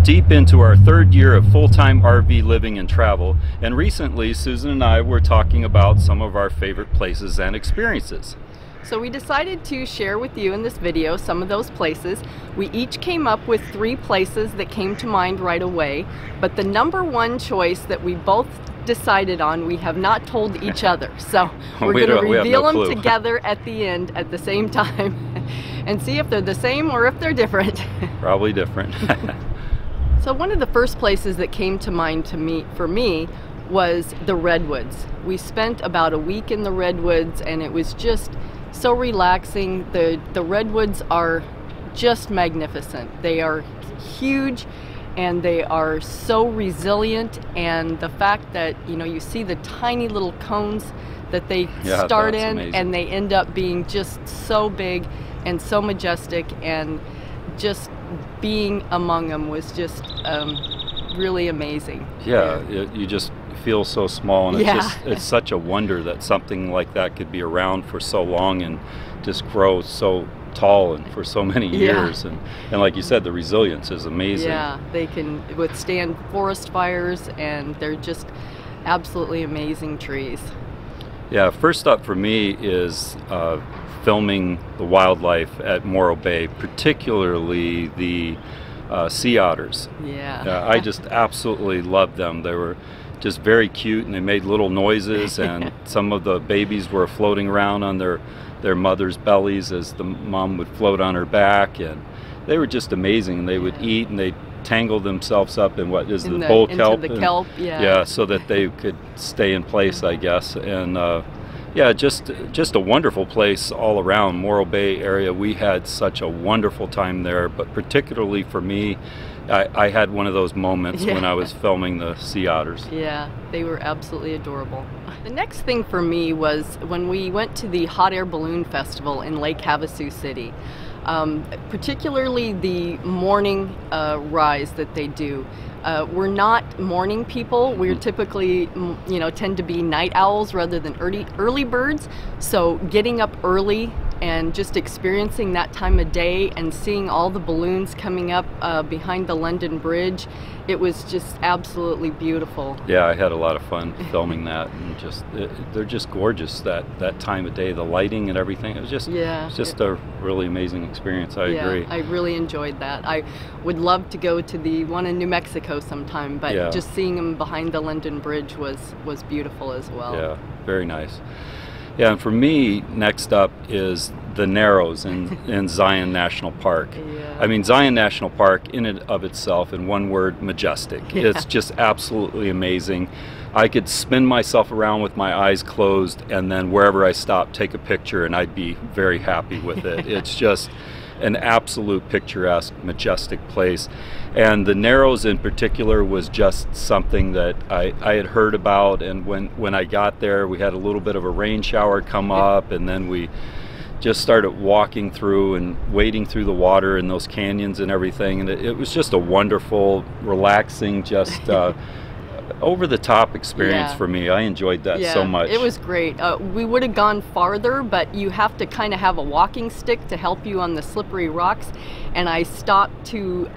deep into our third year of full-time RV living and travel, and recently Susan and I were talking about some of our favorite places and experiences. So we decided to share with you in this video some of those places. We each came up with 3 places that came to mind right away, but the number one choice that we both decided on, we have not told each other. So we're going to reveal them together at the end at the same time and see if they're the same or if they're different. Probably different. So one of the first places that came to mind for me was the Redwoods. We spent about a week in the Redwoods and it was just so relaxing. The Redwoods are just magnificent. They are huge and they are so resilient, and the fact that you see the tiny little cones that they start in, amazing. And they end up being just so big and so majestic, and just being among them was just really amazing. Yeah, you just feel so small, and it's such a wonder that something like that could be around for so long and just grow so tall and for so many years. And like you said, the resilience is amazing. Yeah, they can withstand forest fires, and they're just absolutely amazing trees. Yeah, first up for me is filming the wildlife at Morro Bay, particularly the sea otters. I just absolutely loved them. They were just very cute, and they made little noises, and some of the babies were floating around on their mother's bellies as the mom would float on her back, and they were just amazing. They would eat, and they tangle themselves up in what is the bull kelp, so that they could stay in place, I guess. And yeah, just a wonderful place all around. Morro Bay area, we had such a wonderful time there, but particularly for me, I had one of those moments when I was filming the sea otters. Yeah, they were absolutely adorable. The next thing for me was when we went to the Hot Air Balloon Festival in Lake Havasu City. Particularly the morning rise that they do. We're not morning people. We're typically, tend to be night owls rather than early birds. So getting up early and just experiencing that time of day and seeing all the balloons coming up behind the London Bridge, it was just absolutely beautiful. Yeah, I had a lot of fun filming that, and they're just gorgeous that time of day. The lighting and everything, it was just a really amazing experience. I agree. I really enjoyed that. I would love to go to the one in New Mexico sometime, but just seeing them behind the London Bridge was beautiful as well. Yeah, very nice. Yeah, and for me, next up is the Narrows in Zion National Park. I mean, Zion National Park in and of itself, in one word, majestic. It's just absolutely amazing. I could spin myself around with my eyes closed, and then wherever I stopped, take a picture, and I'd be very happy with it. It's just an absolute picturesque, majestic place. And the Narrows in particular was just something that I had heard about, and when I got there, we had a little bit of a rain shower come up, and then we just started walking through and wading through the water in those canyons and everything, and it was just a wonderful, relaxing, just over-the-top experience for me. I enjoyed that so much. It was great. We would have gone farther, but you have to kind of have a walking stick to help you on the slippery rocks, and I stopped to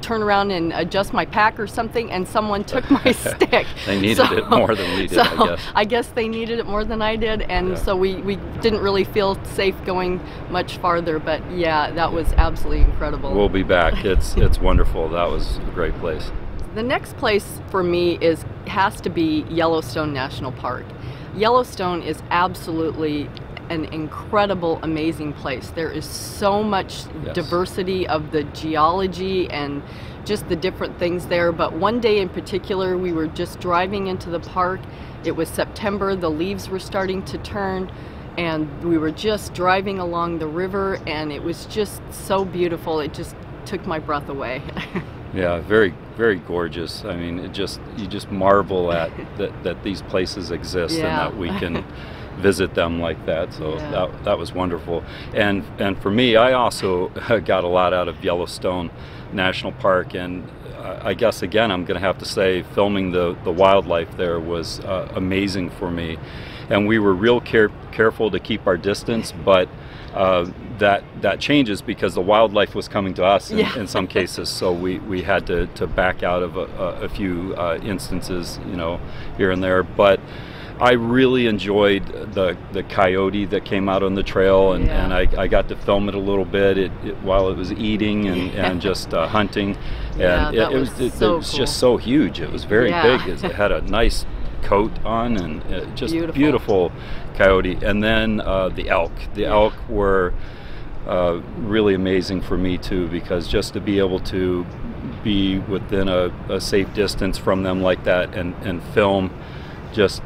turn around and adjust my pack or something, and someone took my stick. They needed it more than we did, I guess. I guess they needed it more than I did, and so we didn't really feel safe going much farther, but yeah, that was absolutely incredible. We'll be back. It's wonderful. That was a great place. The next place for me has to be Yellowstone National Park. Yellowstone is absolutely an incredible, amazing place. There is so much diversity of the geology and just the different things there. But one day in particular, we were just driving into the park. It was September, the leaves were starting to turn, and we were just driving along the river, and it was just so beautiful. It just took my breath away. Yeah, very, very gorgeous. I mean, you just marvel at that these places exist and that we can visit them like that. So that was wonderful. And for me, I also got a lot out of Yellowstone National Park, and I guess again I'm going to have to say filming the wildlife there was amazing for me. and we were real careful to keep our distance, but that changes because the wildlife was coming to us in some cases, so we had to back out of a few instances, you know, here and there. But I really enjoyed the coyote that came out on the trail, and I got to film it a little bit while it was eating and just hunting, and it was cool. just so huge. It was very big. It had a nice coat on, and just beautiful coyote. And then the elk. The elk were really amazing for me too, because just to be able to be within a safe distance from them like that and film just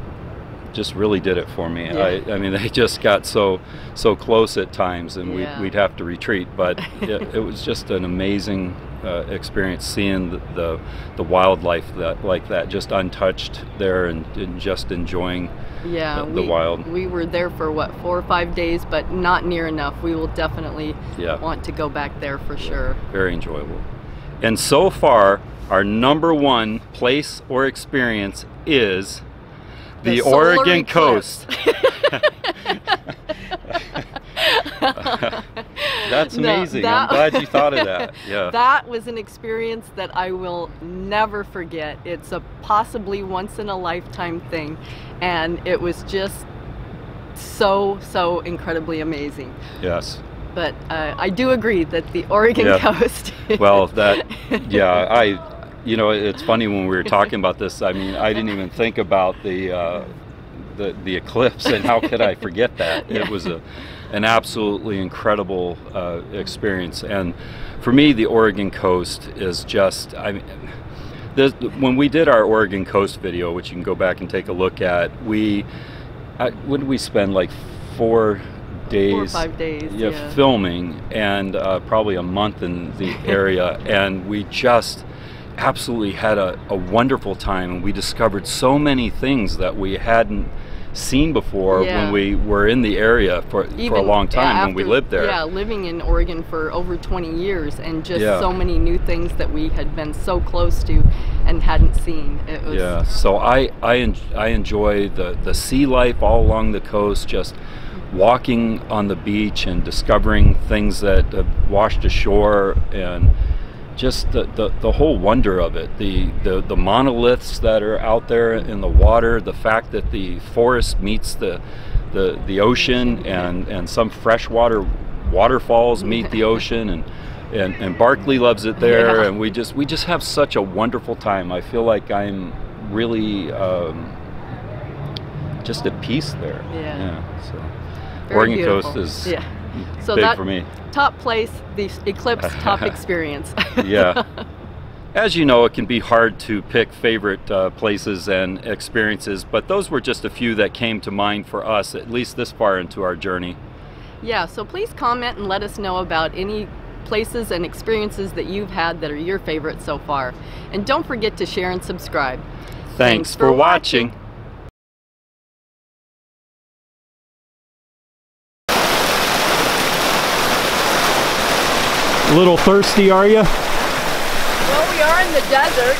really did it for me. I mean, they just got so close at times, and we'd have to retreat, but it was just an amazing experience seeing the wildlife like that, just untouched there, and just enjoying the wild. We were there for what, 4 or 5 days, but not near enough. We will definitely want to go back there for sure. Very enjoyable. And so far, our #1 place or experience is the Oregon coast. That's amazing. I'm glad you thought of that. Yeah. That was an experience that I will never forget. It's a possibly once in a lifetime thing, and it was just so incredibly amazing. Yes. But I do agree that the Oregon coast. Well, you know, it's funny when we were talking about this. I mean, I didn't even think about the eclipse, and how could I forget that? It was an absolutely incredible experience. And for me, the Oregon coast is just, I mean, when we did our Oregon coast video, which you can go back and take a look at, what did we spend, like 4 days? 4 or 5 days. Filming, and probably a month in the area, and we just absolutely had a wonderful time, and we discovered so many things that we hadn't seen before when we were in the area for a long time, when we lived there. Yeah, living in Oregon for over 20 years, and just so many new things that we had been so close to and hadn't seen. It was, so I enjoy the sea life all along the coast, just walking on the beach and discovering things that have washed ashore, and just the whole wonder of it, the monoliths that are out there in the water, the fact that the forest meets the ocean, and some freshwater waterfalls meet the ocean, and Barkley loves it there, and we just have such a wonderful time. I feel like I'm really just at peace there. So Oregon coast is big for me. Top place, the eclipse, top experience. As you know, it can be hard to pick favorite places and experiences, but those were just a few that came to mind for us, at least this far into our journey. So please comment and let us know about any places and experiences that you've had that are your favorite so far. And don't forget to share and subscribe. Thanks for watching. A little thirsty, are you? Well, we are in the desert.